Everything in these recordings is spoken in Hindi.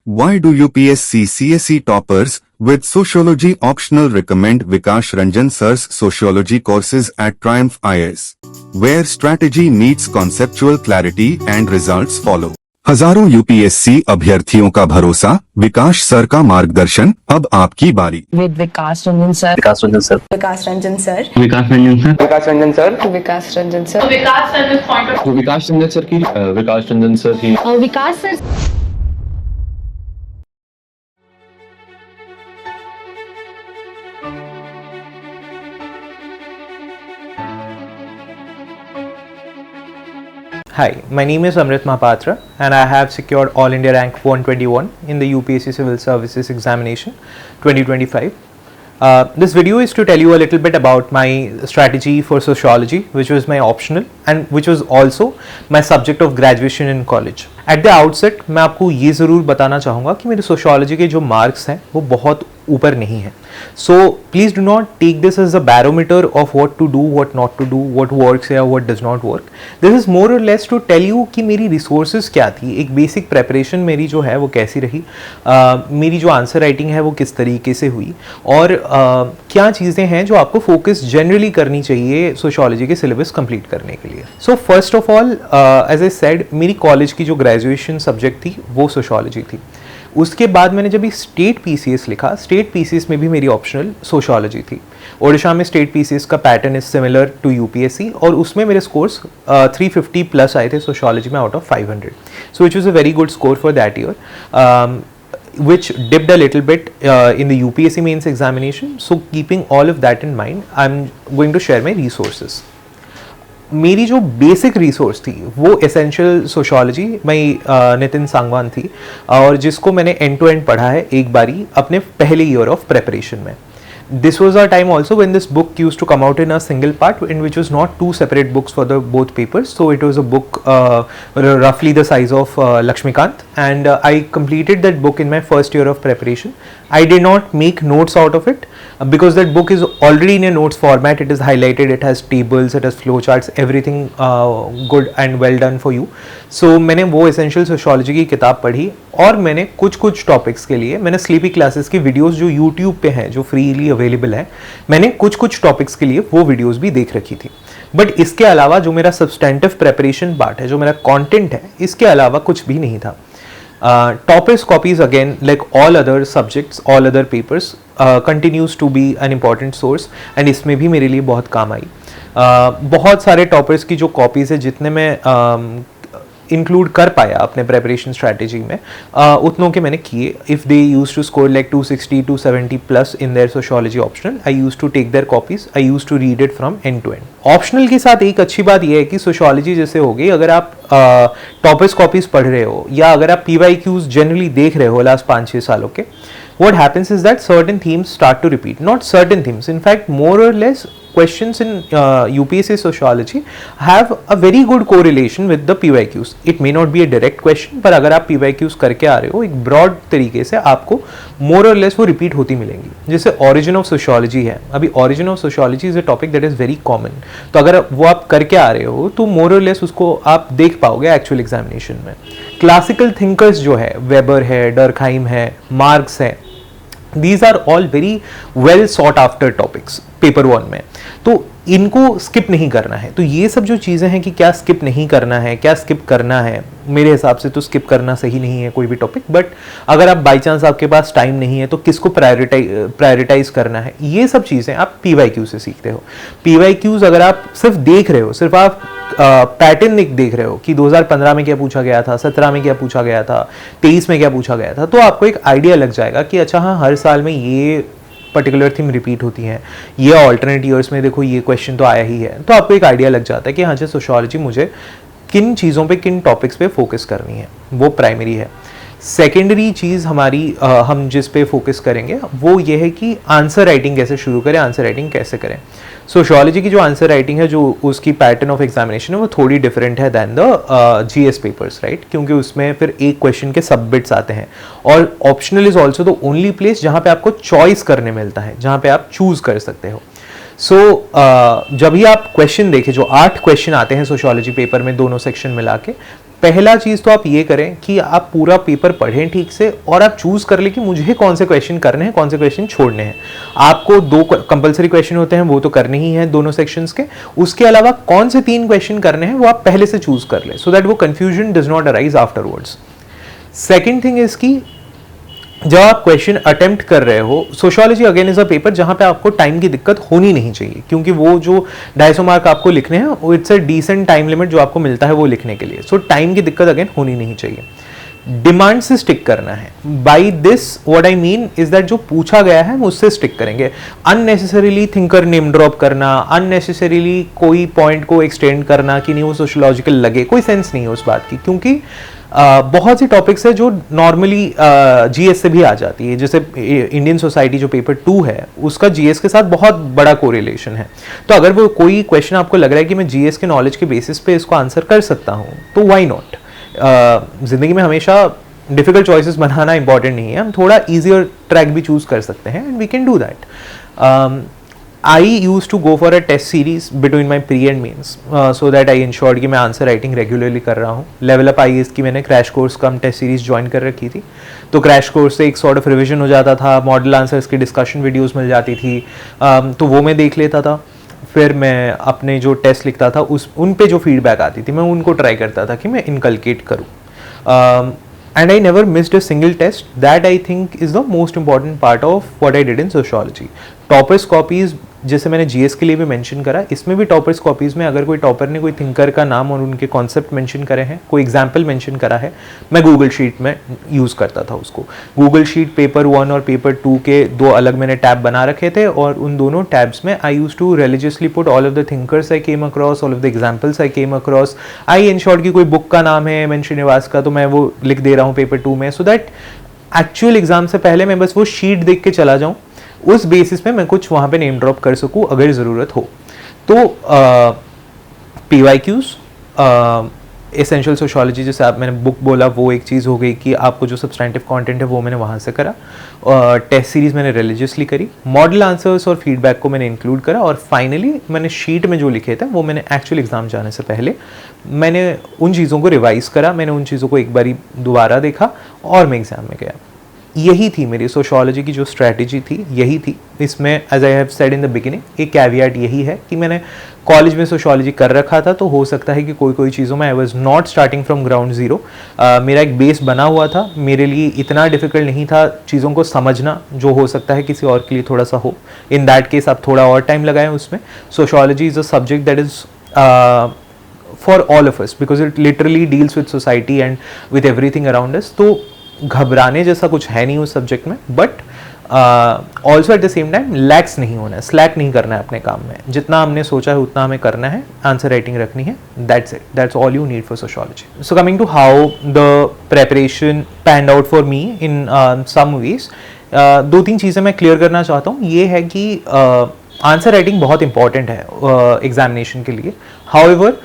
Why do UPSC CSE toppers with Sociology optional recommend Vikash Ranjan Sir's Sociology courses at Triumph IAS, where strategy meets conceptual clarity and results follow? हजारों यूपीएससी अभ्यर्थियों का भरोसा, विकास सर का मार्गदर्शन, अब आपकी बारी। With Vikas Ranjan sir. Vikas Ranjan sir Vikas Ranjan sir. Vikas Ranjan sir Vikas Ranjan sir Vikas Ranjan sir. Vikas Ranjan point of Vikas Ranjan sir की विकास रंजन सर की विकास sir Hi, my name is Amrit Mahapatra and I have secured All India Rank 121 in the UPSC Civil Services Examination 2025. This video is to tell you a little bit about my strategy for sociology, which was my optional and which was also my subject of graduation in college. At the outset, मैं आपको ये ज़रूर बताना चाहूँगा कि मेरे सोशियोलॉजी के जो मार्क्स हैं वो बहुत ऊपर नहीं है. So please do not take this as a barometer of what to do, what not to do, what works या what does not work. This is more or less to tell you कि मेरी resources क्या थी, एक basic preparation मेरी जो है वो कैसी रही, मेरी जो आंसर राइटिंग है वो किस तरीके से हुई और क्या चीज़ें हैं जो आपको फोकस जनरली करनी चाहिए सोशियोलॉजी के सिलेबस कंप्लीट करने के लिए. So first of all as I said, मेरी कॉलेज की जो ग्रेजुएशन सब्जेक्ट थी वो सोशियोलॉजी थी. उसके बाद मैंने जब स्टेट पीसीएस लिखा, स्टेट पीसीएस में भी मेरी ऑप्शनल सोशियोलॉजी थी. ओडिशा में स्टेट पीसीएस का pattern is similar to UPSC और उसमें मेरे स्कोर्स 350 प्लस आए थे सोशियोलॉजी में out of 500. So which was a very good score for that year, which dipped a little bit in the UPSC mains examination. So keeping all of that in mind, I'm going to share my resources. मेरी जो बेसिक रिसोर्स थी वो essential sociology by Nitin Sangwan थी और जिसको मैंने एंड टू एंड पढ़ा है एक बारी अपने पहले ईयर ऑफ प्रेपरेशन में. This was a time also when this book used to come out in a single part, in which was not two separate books for the both papers. So it was a book roughly the size of Lakshmikant, and I completed that book in my first year of preparation. I did not make notes out of it because that book is already in a notes format. It is highlighted, it has tables, it has flowcharts, everything good and well done for you. So मैंने वो essential sociology की किताब पढ़ी और मैंने कुछ टॉपिक्स के लिए मैंने स्लीपी क्लासेस की वीडियोस जो यूट्यूब पे हैं, जो फ्रीली अवेलेबल है, मैंने कुछ टॉपिक्स के लिए वो वीडियोस भी देख रखी थी. बट इसके अलावा जो मेरा सब्सटेंटिव प्रेपरेशन पार्ट है, जो मेरा कंटेंट है, इसके अलावा कुछ भी नहीं था. Toppers copies again, like all other subjects, all other papers, continues to be an important source and इसमें भी मेरे लिए बहुत काम आई. बहुत सारे टॉपर्स की जो कॉपीज़ है जितने मैं इंक्लूड कर पाया अपने प्रेपरेशन स्ट्रैटेजी में, उतनों के मैंने किए. If they use to score like 260 270 plus in their sociology optional, I use to take their copies, I use to read it from end to end. Optional के साथ एक अच्छी बात यह है कि सोशियोलॉजी जैसे हो गई, अगर आप टॉपर्स कॉपीज पढ़ रहे हो या अगर आप PYQs जनरली देख रहे हो लास्ट 5-6 सालों के, what happens is that certain themes start to repeat. Not certain themes, in fact more or less questions in UPSC sociology have a very good correlation with the PYQs. It may not be a direct question, पर अगर आप PYQs करके आ रहे हो एक broad तरीके से आपको more or less वो repeat होती मिलेंगी. जैसे origin of sociology है, अभी origin of sociology is a topic that is very common, तो अगर वो आप करके आ रहे हो तो more or less उसको आप देख पाओगे actual examination में. Classical thinkers जो है, वेबर है, डर्कहाइम है, मार्क्स है, these are all very well sought after topics paper 1 में, तो इनको स्किप नहीं करना है. तो ये सब जो चीज़ें हैं कि क्या स्किप नहीं करना है, क्या स्किप करना है, मेरे हिसाब से तो स्किप करना सही नहीं है कोई भी टॉपिक. बट अगर आप बाई चांस आपके पास टाइम नहीं है तो किसको प्रायोरिटाइज करना है, ये सब चीज़ें आप PYQ से सीखते हो. PYQs अगर आप सिर्फ देख रहे हो, सिर्फ आप पैटर्न देख रहे हो कि 2015 में क्या पूछा गया था, 17 में क्या पूछा गया था, 23 में क्या पूछा गया था, तो आपको एक आइडिया लग जाएगा कि अच्छा हाँ, हर साल में ये पर्टिकुलर थीम रिपीट होती हैं, ये ऑल्टरनेट ईयर्स में देखो ये क्वेश्चन तो आया ही है. तो आपको एक आइडिया लग जाता है कि हाँ जी, सोशियोलॉजी मुझे किन चीज़ों पे, किन टॉपिक्स पे फोकस करनी है. वो प्राइमरी है. सेकेंडरी चीज़ हमारी हम जिस पे फोकस करेंगे वो ये है कि आंसर राइटिंग कैसे शुरू करें, आंसर राइटिंग कैसे करें. सोशियोलॉजी की जो आंसर राइटिंग है, जो उसकी पैटर्न ऑफ एग्जामिनेशन है, वो थोड़ी डिफरेंट है than the GS papers, right, क्योंकि उसमें फिर एक क्वेश्चन के सब बिट्स आते हैं और optional is also the only place जहाँ पे आपको चॉइस करने मिलता है, जहाँ पे आप चूज कर सकते हो. सो जब भी आप क्वेश्चन देखें, जो 8 क्वेश्चन आते हैं सोशियोलॉजी पेपर में दोनों सेक्शन मिला के, पहला चीज़ तो आप ये करें कि आप पूरा पेपर पढ़ें ठीक से और आप चूज़ कर लें कि मुझे कौन से क्वेश्चन करने हैं, कौन से क्वेश्चन छोड़ने हैं। आपको 2 कंपलसरी क्वेश्चन होते हैं, वो तो करने ही हैं दोनों सेक्शंस के। उसके अलावा कौन से 3 क्वेश्चन करने हैं वो आप पहले से चूज़ कर लें, सो दैट वो confusion does not arise afterwards. Second thing is कि जब आप क्वेश्चन अटेम्प्ट कर रहे हो, sociology again is a paper जहां पे आपको टाइम की दिक्कत होनी नहीं चाहिए, क्योंकि वो जो 250 मार्क आपको लिखने हैं वो it's a decent time limit जो आपको मिलता है वो लिखने के लिए। सो टाइम की दिक्कत अगेन होनी नहीं चाहिए। डिमांड से स्टिक करना है। By this what I mean is that जो पूछा गया है हम उससे स्टिक करेंगे। अननेसेसरीली थिंकर नेम ड्रॉप करना, अननेसेसरीली कोई पॉइंट को एक्सटेंड करना कि नहीं वो सोशियोलॉजिकल लगे, कोई सेंस नहीं है उस बात की, क्योंकि बहुत सी टॉपिक्स है जो नॉर्मली जीएस से भी आ जाती है। जैसे इंडियन सोसाइटी जो पेपर 2 है उसका जीएस के साथ बहुत बड़ा कोरिलेशन है। तो अगर वो कोई क्वेश्चन आपको लग रहा है कि मैं जीएस के नॉलेज के बेसिस पे इसको आंसर कर सकता हूँ, तो व्हाई नॉट। जिंदगी में हमेशा डिफिकल्ट चॉइसेस बनाना इंपॉर्टेंट नहीं है, हम थोड़ा ईजियर ट्रैक भी चूज कर सकते हैं, and we can do that. I used to go for a test series between my pre and mains, so that I ensured कि मैं आंसर राइटिंग रेगुलरली कर रहा हूँ। लेवल अप IAS की मैंने क्रैश कोर्स कम टेस्ट सीरीज ज्वाइन कर रखी थी, तो क्रैश कोर्स से एक सॉर्ट ऑफ रिविजन हो जाता था, मॉडल आंसर्स की डिस्कशन वीडियोस मिल जाती थी, तो वो मैं देख लेता था। फिर मैं अपने जो टेस्ट लिखता था उन पे जो फीडबैक आती थी मैं उनको ट्राई करता था कि मैं इनकलकेट करूँ। And I never missed a single test. That I think is the most important part of what I did in sociology. Toppers copies जैसे मैंने जीएस के लिए भी मेंशन करा, इसमें भी टॉपर्स कॉपीज में अगर कोई टॉपर ने कोई थिंकर का नाम और उनके कॉन्सेप्ट मेंशन करे हैं, कोई एग्जांपल मेंशन करा है, मैं गूगल शीट में यूज़ करता था उसको। गूगल शीट पेपर 1 और पेपर 2 के 2 अलग मैंने टैब बना रखे थे, और उन दोनों टैब्स में I use to religiously put all of the thinkers I came across, all of the examples I came across. I ensured कि कोई बुक का नाम है एम श्रीनिवास का, तो मैं वो लिख दे रहा हूँ पेपर 2 में, सो दैट एक्चुअल एग्जाम से पहले मैं बस वो शीट देख के चला जाऊँ, उस बेसिस पे मैं कुछ वहाँ पे नेम ड्रॉप कर सकूँ अगर ज़रूरत हो। तो PYQs, एसेंशियल सोशियोलॉजी जैसे आप मैंने बुक बोला वो एक चीज़ हो गई कि आपको जो सब्सटेंटिव कंटेंट है वो मैंने वहाँ से करा, टेस्ट सीरीज मैंने रिलीजियसली करी, मॉडल आंसर्स और फीडबैक को मैंने इंक्लूड करा, और फाइनली मैंने शीट में जो लिखे थे वो मैंने एक्चुअल एग्जाम जाने से पहले मैंने उन चीज़ों को रिवाइज करा, मैंने उन चीज़ों को एक बारी दोबारा देखा और मैं एग्ज़ाम में गया। यही थी मेरी सोशियोलॉजी की जो स्ट्रैटेजी थी, यही थी। इसमें as I have said in the beginning एक कैवियट यही है कि मैंने कॉलेज में सोशियोलॉजी कर रखा था, तो हो सकता है कि कोई चीज़ों में I was not starting from ground zero. मेरा एक बेस बना हुआ था, मेरे लिए इतना डिफिकल्ट नहीं था चीज़ों को समझना, जो हो सकता है किसी और के लिए थोड़ा सा हो। इन दैट केस आप थोड़ा और टाइम लगाएं उसमें। Sociology is a subject that is for all of us because it literally deals with society and with everything around us. तो घबराने जैसा कुछ है नहीं उस सब्जेक्ट में, but also at the same time lakhs नहीं होना है, स्लैक नहीं करना है अपने काम में। जितना हमने सोचा है उतना हमें करना है, आंसर राइटिंग रखनी है, that's it, that's all you need for sociology. So coming to how the preparation panned out for me in some ways, 2-3 चीज़ें मैं क्लियर करना चाहता हूँ। ये है कि आंसर राइटिंग बहुत इंपॉर्टेंट है एग्जामिनेशन के लिए। हाउएवर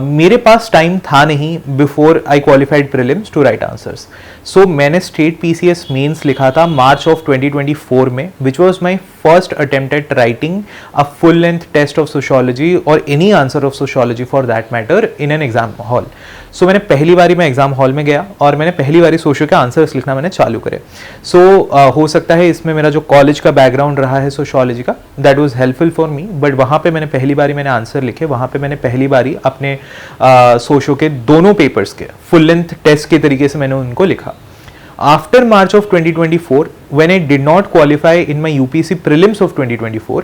मेरे पास टाइम था नहीं before I qualified prelims to write answers. So मैंने स्टेट PCS मेंस लिखा था मार्च ऑफ 2024 में, which was my first attempt at writing a full length test of sociology और any answer of sociology for that matter in an exam hall. So मैंने पहली बारी मैं एग्जाम हॉल में गया और मैंने पहली बारी सोशियो के आंसर्स लिखना मैंने चालू करे। सो हो सकता है इसमें मेरा जो कॉलेज का बैकग्राउंड रहा है सोशियोलॉजी का, that was helpful for me, but वहाँ पे मैंने पहली बारी मैंने आंसर लिखे, वहाँ पे मैंने पहली बारी अपने सोशियो के दोनों पेपर्स के फुल लेंथ टेस्ट के तरीके से मैंने उनको लिखा। After March of 2024 when I did not qualify in my UPSC prelims of 2024,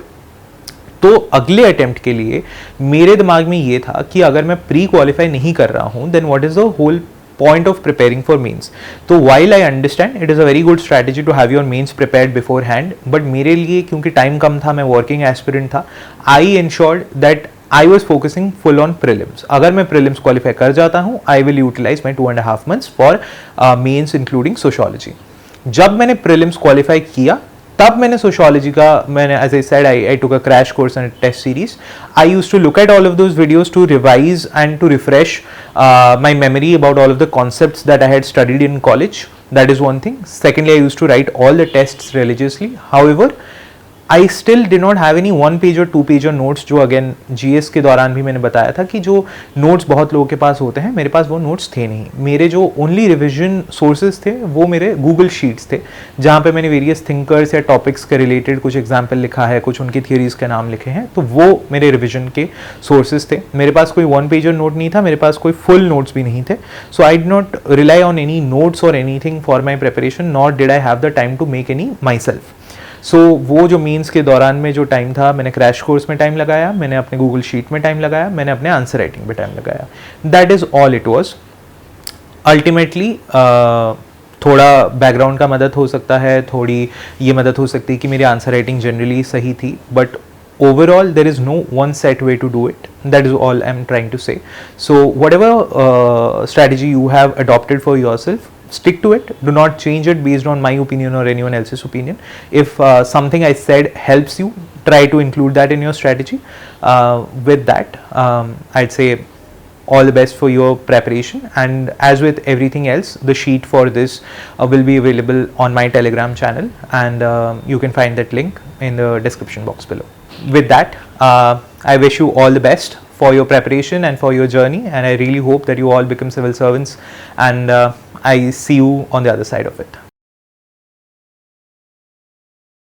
तो अगले अटेम्प्ट के लिए मेरे दिमाग में ये था कि अगर मैं प्री क्वालिफाई नहीं कर रहा हूं, then what is the whole point of preparing for mains. तो while I understand it is a very good strategy to have your mains prepared beforehand, but मेरे लिए क्योंकि टाइम कम था, मैं working aspirant था, I ensured that I was focusing full on prelims. अगर मैं prelims qualify कर जाता हूँ, I will utilize my 2.5 months for mains including sociology. जब मैंने prelims qualify किया, तब मैंने सोशियोलॉजी का मैंने as I said I took a crash course and test series. I used to look at all of those videos to revise and to refresh my memory about all of the concepts that I had studied in college. That is one thing. Secondly, I used to write all the tests religiously. However, I still did not have any 1 page और 2 पेज और नोट्स, जो अगेन जीएस के दौरान भी मैंने बताया था कि जो नोट्स बहुत लोगों के पास होते हैं, मेरे पास वो नोट्स थे नहीं. मेरे जो ओनली रिविजन सोर्सेज थे वो मेरे गूगल शीट्स थे, जहाँ पे मैंने वेरियस थिंकर्स या टॉपिक्स के रिलेटेड कुछ एग्जाम्पल लिखा है, कुछ उनकी थियरीज के नाम लिखे हैं, तो वो मेरे रिविजन के सोर्सेज थे. मेरे पास कोई 1 पेज और नोट नहीं था, मेरे पास कोई फुल नोट्स भी नहीं थे. So I did not rely on any notes और anything for my preparation, not did I have the time to make any myself. So वो जो मीन्स के दौरान में जो टाइम था, मैंने क्रैश कोर्स में टाइम लगाया, मैंने अपने गूगल शीट में टाइम लगाया, मैंने अपने आंसर राइटिंग में टाइम लगाया. That is all it was. Ultimately थोड़ा बैकग्राउंड का मदद हो सकता है, थोड़ी ये मदद हो सकती है कि मेरी आंसर राइटिंग जनरली सही थी, but overall there is no one set way to do it. That is all I'm trying to say. So whatever strategy you have adopted for yourself, stick to it. Do not change it based on my opinion or anyone else's opinion. If something I said helps you, try to include that in your strategy. With that, I'd say all the best for your preparation, and as with everything else, the sheet for this will be available on my Telegram channel, and you can find that link in the description box below. With that, I wish you all the best for your preparation and for your journey, and I really hope that you all become civil servants, and I see you on the other side of it.